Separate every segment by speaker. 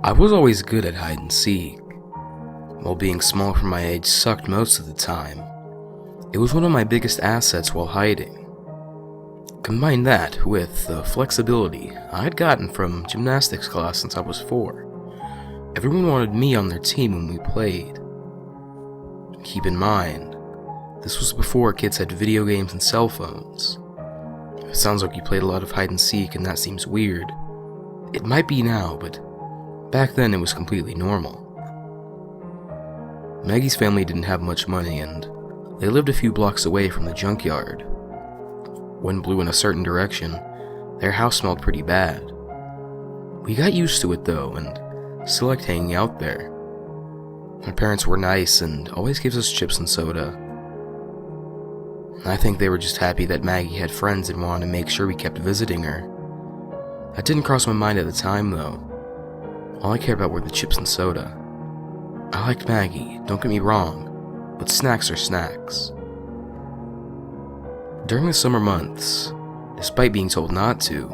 Speaker 1: I was always good at hide and seek. While being small for my age sucked most of the time, it was one of my biggest assets while hiding. Combine that with the flexibility I had gotten from gymnastics class since I was 4. Everyone wanted me on their team when we played. Keep in mind, this was before kids had video games and cell phones. If it sounds like you played a lot of hide and seek and that seems weird, it might be now, but back then it was completely normal. Maggie's family didn't have much money and they lived a few blocks away from the junkyard. Wind blew in a certain direction, their house smelled pretty bad. We got used to it though and still liked hanging out there. My parents were nice and always gave us chips and soda. I think they were just happy that Maggie had friends and wanted to make sure we kept visiting her. That didn't cross my mind at the time though. All I cared about were the chips and soda. I liked Maggie, don't get me wrong, but snacks are snacks. During the summer months, despite being told not to,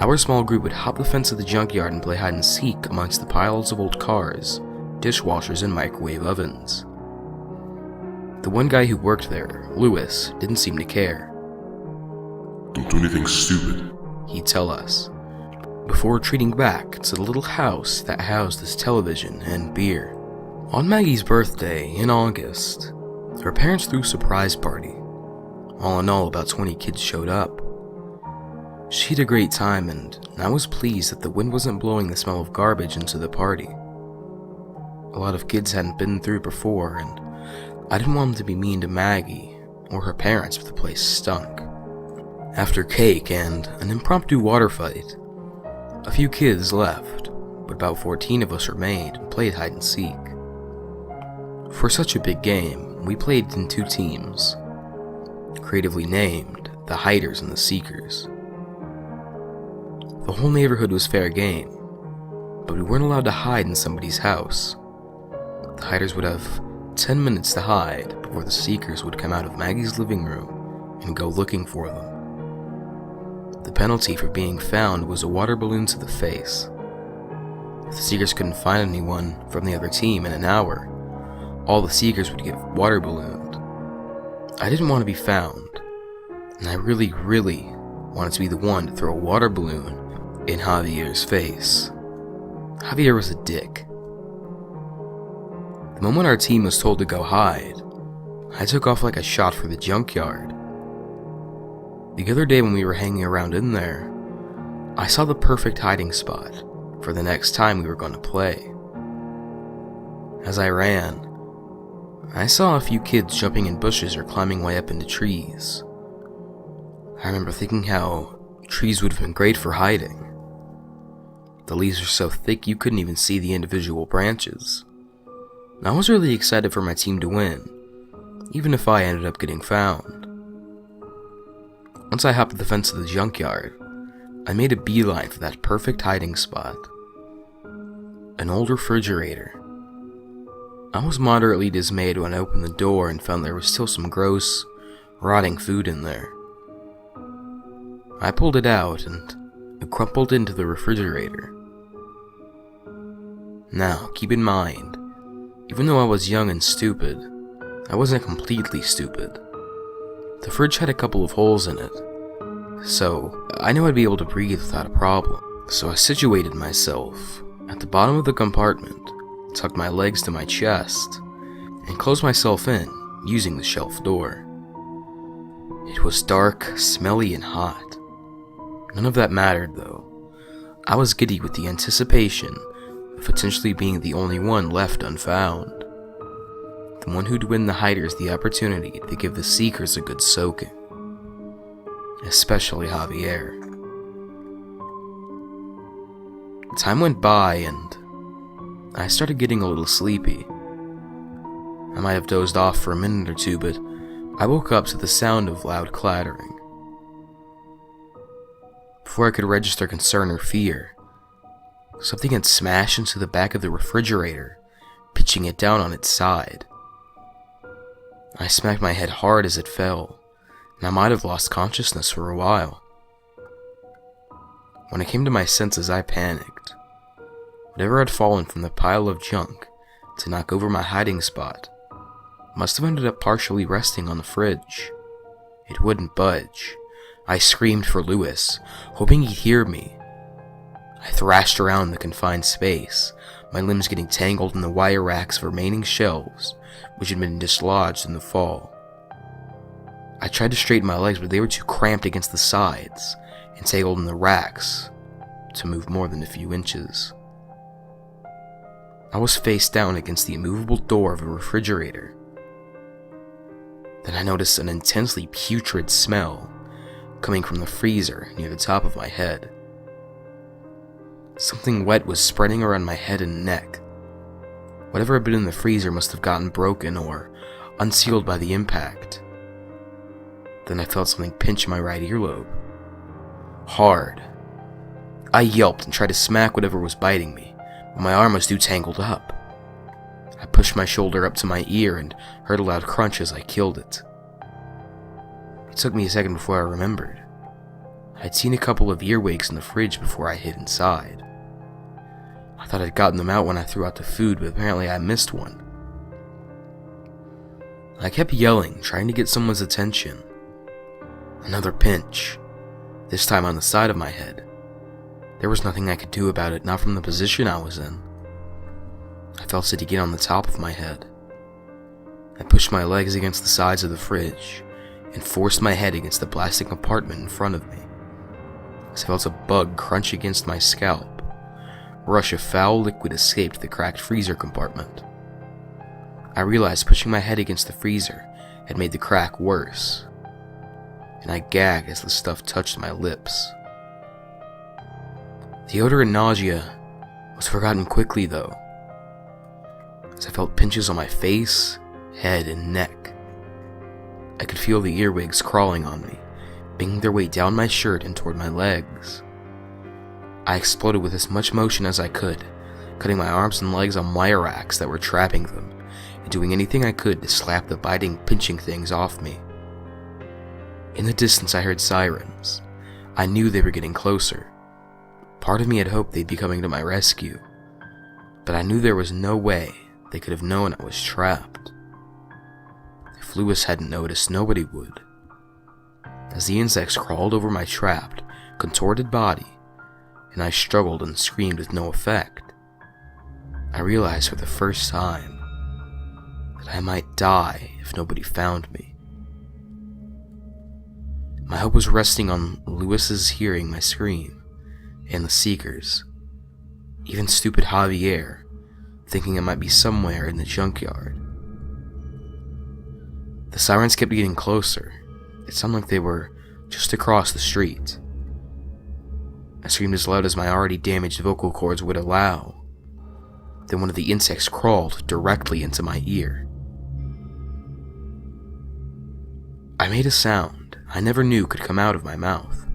Speaker 1: our small group would hop the fence of the junkyard and play hide and seek amongst the piles of old cars, dishwashers, and microwave ovens. The one guy who worked there, Lewis, didn't seem to care.
Speaker 2: "Don't do anything stupid,"
Speaker 1: he'd tell us, before retreating back to the little house that housed his television and beer. On Maggie's birthday, in August, her parents threw a surprise party. All in all, about 20 kids showed up. She had a great time, and I was pleased that the wind wasn't blowing the smell of garbage into the party. A lot of kids hadn't been through before, and I didn't want them to be mean to Maggie or her parents if the place stunk. After cake and an impromptu water fight, a few kids left, but about 14 of us remained and played hide and seek. For such a big game, we played in 2 teams, creatively named the Hiders and the Seekers. The whole neighborhood was fair game, but we weren't allowed to hide in somebody's house. The Hiders would have 10 minutes to hide before the Seekers would come out of Maggie's living room and go looking for them. The penalty for being found was a water balloon to the face. If the Seekers couldn't find anyone from the other team in an hour, all the Seekers would get water ballooned. I didn't want to be found, and I really wanted to be the one to throw a water balloon in Javier's face. Javier was a dick. The moment our team was told to go hide, I took off like a shot for the junkyard. The other day when we were hanging around in there, I saw the perfect hiding spot for the next time we were going to play. As I ran, I saw a few kids jumping in bushes or climbing way up into trees. I remember thinking how trees would have been great for hiding. The leaves were so thick you couldn't even see the individual branches. I was really excited for my team to win, even if I ended up getting found. Once I hopped the fence of the junkyard, I made a beeline for that perfect hiding spot. An old refrigerator. I was moderately dismayed when I opened the door and found there was still some gross, rotting food in there. I pulled it out and it crumpled into the refrigerator. Now, keep in mind, even though I was young and stupid, I wasn't completely stupid. The fridge had a couple of holes in it, so I knew I'd be able to breathe without a problem. So I situated myself at the bottom of the compartment, tucked my legs to my chest, and closed myself in using the shelf door. It was dark, smelly, and hot. None of that mattered though. I was giddy with the anticipation of potentially being the only one left unfound. The one who'd win the Hiders the opportunity to give the Seekers a good soaking. Especially Javier. Time went by and I started getting a little sleepy. I might have dozed off for a minute or two, but I woke up to the sound of loud clattering. Before I could register concern or fear, something had smashed into the back of the refrigerator, pitching it down on its side. I smacked my head hard as it fell, and I might have lost consciousness for a while. When I came to my senses, I panicked. Whatever had fallen from the pile of junk to knock over my hiding spot must have ended up partially resting on the fridge. It wouldn't budge. I screamed for Lewis, hoping he'd hear me. I thrashed around the confined space, my limbs getting tangled in the wire racks of remaining shelves, which had been dislodged in the fall. I tried to straighten my legs, but they were too cramped against the sides and tangled in the racks to move more than a few inches. I was face down against the immovable door of a refrigerator. Then I noticed an intensely putrid smell coming from the freezer near the top of my head. Something wet was spreading around my head and neck. Whatever had been in the freezer must have gotten broken or unsealed by the impact. Then I felt something pinch my right earlobe. Hard. I yelped and tried to smack whatever was biting me, but my arm was too tangled up. I pushed my shoulder up to my ear and heard a loud crunch as I killed it. It took me a second before I remembered. I'd seen a couple of earwigs in the fridge before I hid inside. I thought I'd gotten them out when I threw out the food, but apparently I missed one. I kept yelling, trying to get someone's attention. Another pinch, this time on the side of my head. There was nothing I could do about it, not from the position I was in. I felt it again on the top of my head. I pushed my legs against the sides of the fridge and forced my head against the plastic compartment in front of me. As I felt a bug crunch against my scalp, a rush of foul liquid escaped the cracked freezer compartment. I realized pushing my head against the freezer had made the crack worse, and I gagged as the stuff touched my lips. The odor and nausea was forgotten quickly, though, as I felt pinches on my face, head, and neck. I could feel the earwigs crawling on me, banging their way down my shirt and toward my legs. I exploded with as much motion as I could, cutting my arms and legs on wire racks that were trapping them, and doing anything I could to slap the biting, pinching things off me. In the distance I heard sirens. I knew they were getting closer. Part of me had hoped they'd be coming to my rescue, but I knew there was no way they could have known I was trapped. If Lewis hadn't noticed, nobody would. As the insects crawled over my trapped, contorted body, and I struggled and screamed with no effect, I realized for the first time that I might die if nobody found me. My hope was resting on Lewis's hearing my scream, and the Seekers, even stupid Javier, thinking I might be somewhere in the junkyard. The sirens kept getting closer. It sounded like they were just across the street. I screamed as loud as my already damaged vocal cords would allow. Then one of the insects crawled directly into my ear. I made a sound I never knew could come out of my mouth.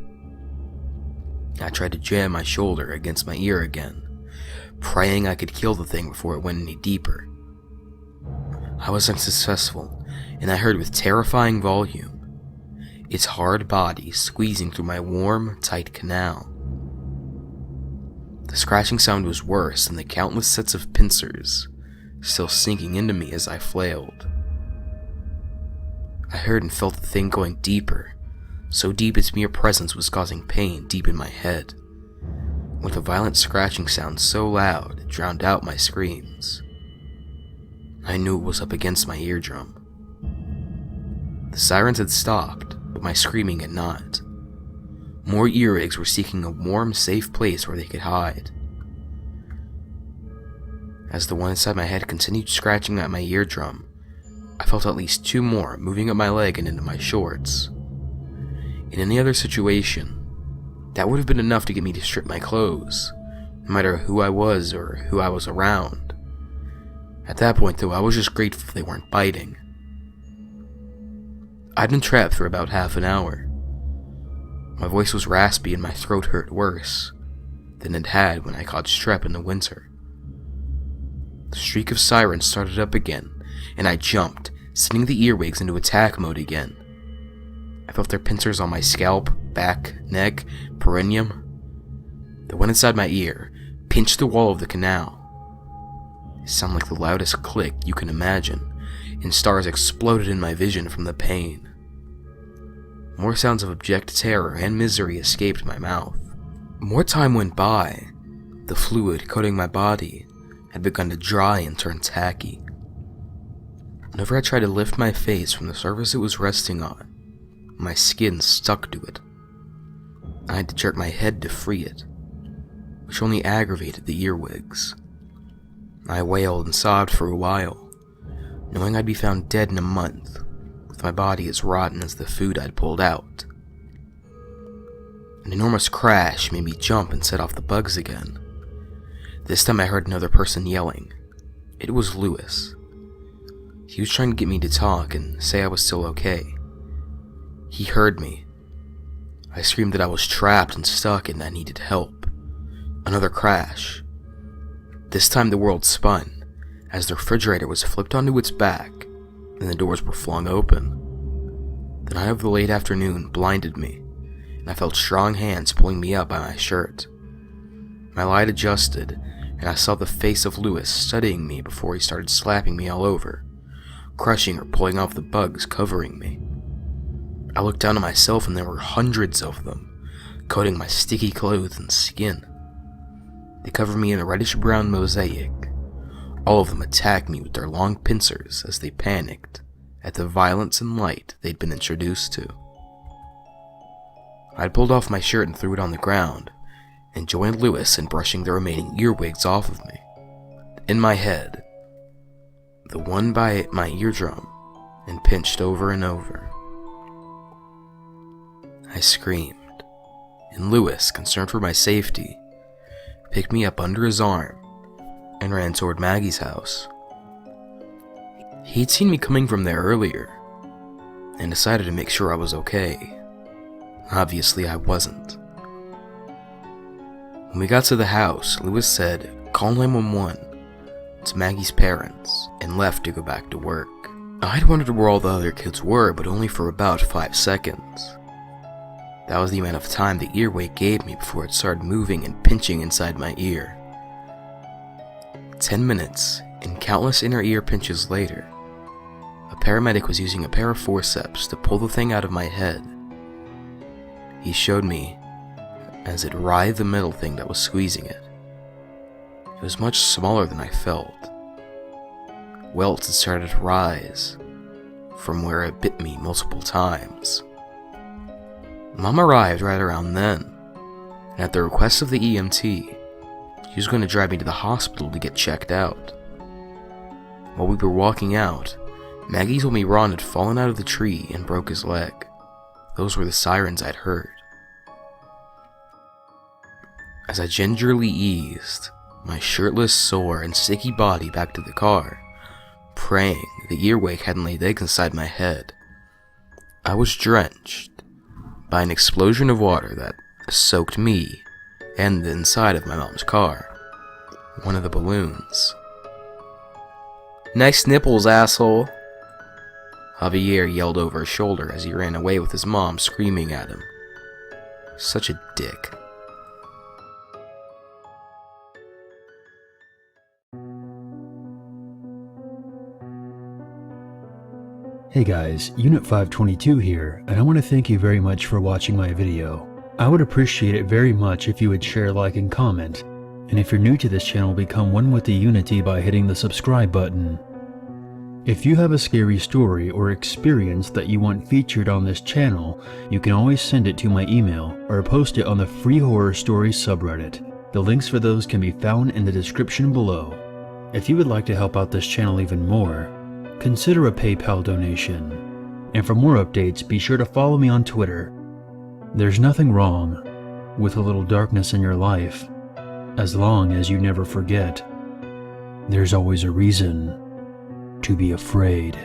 Speaker 1: I tried to jam my shoulder against my ear again, praying I could kill the thing before it went any deeper. I was unsuccessful, and I heard with terrifying volume its hard body squeezing through my warm, tight canal. The scratching sound was worse than the countless sets of pincers still sinking into me as I flailed. I heard and felt the thing going deeper, so deep its mere presence was causing pain deep in my head, with a violent scratching sound so loud it drowned out my screams. I knew it was up against my eardrum. The sirens had stopped, but my screaming had not. More earwigs were seeking a warm, safe place where they could hide. As the one inside my head continued scratching at my eardrum, I felt at least two more moving up my leg and into my shorts. In any other situation, that would have been enough to get me to strip my clothes, no matter who I was or who I was around. At that point, though, I was just grateful they weren't biting. I'd been trapped for about half an hour. My voice was raspy and my throat hurt worse than it had when I caught strep in the winter. The streak of sirens started up again, and I jumped, sending the earwigs into attack mode again. I felt their pincers on my scalp, back, neck, perineum. The one inside my ear pinched the wall of the canal. It sounded like the loudest click you can imagine, and stars exploded in my vision from the pain. More sounds of abject terror and misery escaped my mouth. More time went by. The fluid coating my body had begun to dry and turn tacky. Whenever I tried to lift my face from the surface it was resting on, my skin stuck to it. I had to jerk my head to free it, which only aggravated the earwigs. I wailed and sobbed for a while, knowing I'd be found dead in a month, with my body as rotten as the food I'd pulled out. An enormous crash made me jump and set off the bugs again. This time I heard another person yelling. It was Lewis. He was trying to get me to talk and say I was still okay. He heard me. I screamed that I was trapped and stuck and I needed help. Another crash. This time the world spun, as the refrigerator was flipped onto its back and the doors were flung open. The night of the late afternoon blinded me, and I felt strong hands pulling me up by my shirt. My light adjusted, and I saw the face of Lewis studying me before he started slapping me all over, crushing or pulling off the bugs covering me. I looked down at myself and there were hundreds of them, coating my sticky clothes and skin. They covered me in a reddish-brown mosaic. All of them attacked me with their long pincers as they panicked at the violence and light they'd been introduced to. I'd pulled off my shirt and threw it on the ground, and joined Lewis in brushing the remaining earwigs off of me. In my head, the one by my eardrum, and pinched over and over. I screamed, and Lewis, concerned for my safety, picked me up under his arm and ran toward Maggie's house. He'd seen me coming from there earlier, and decided to make sure I was okay. Obviously, I wasn't. When we got to the house, Lewis said, "Call 911 to Maggie's parents," and left to go back to work. I'd wondered where all the other kids were, but only for about 5 seconds. That was the amount of time the earwig gave me before it started moving and pinching inside my ear. 10 minutes, and countless inner ear pinches later, a paramedic was using a pair of forceps to pull the thing out of my head. He showed me as it writhed the metal thing that was squeezing it. It was much smaller than I felt. Welts had started to rise from where it bit me multiple times. Mom arrived right around then, and at the request of the EMT, she was going to drive me to the hospital to get checked out. While we were walking out, Maggie told me Ron had fallen out of the tree and broke his leg. Those were the sirens I'd heard. As I gingerly eased my shirtless, sore, and sticky body back to the car, praying the earwig hadn't laid eggs inside my head, I was drenched by an explosion of water that soaked me and the inside of my mom's car, one of the balloons. "Nice nipples, asshole," Javier yelled over his shoulder as he ran away with his mom screaming at him. Such a dick.
Speaker 3: Hey guys, Unit 522 here, and I want to thank you very much for watching my video. I would appreciate it very much if you would share, like, and comment. And if you're new to this channel, become one with the Unity by hitting the subscribe button. If you have a scary story or experience that you want featured on this channel, you can always send it to my email or post it on the Free Horror Stories subreddit. The links for those can be found in the description below. If you would like to help out this channel even more, consider a PayPal donation. And for more updates, be sure to follow me on Twitter. There's nothing wrong with a little darkness in your life, as long as you never forget there's always a reason to be afraid.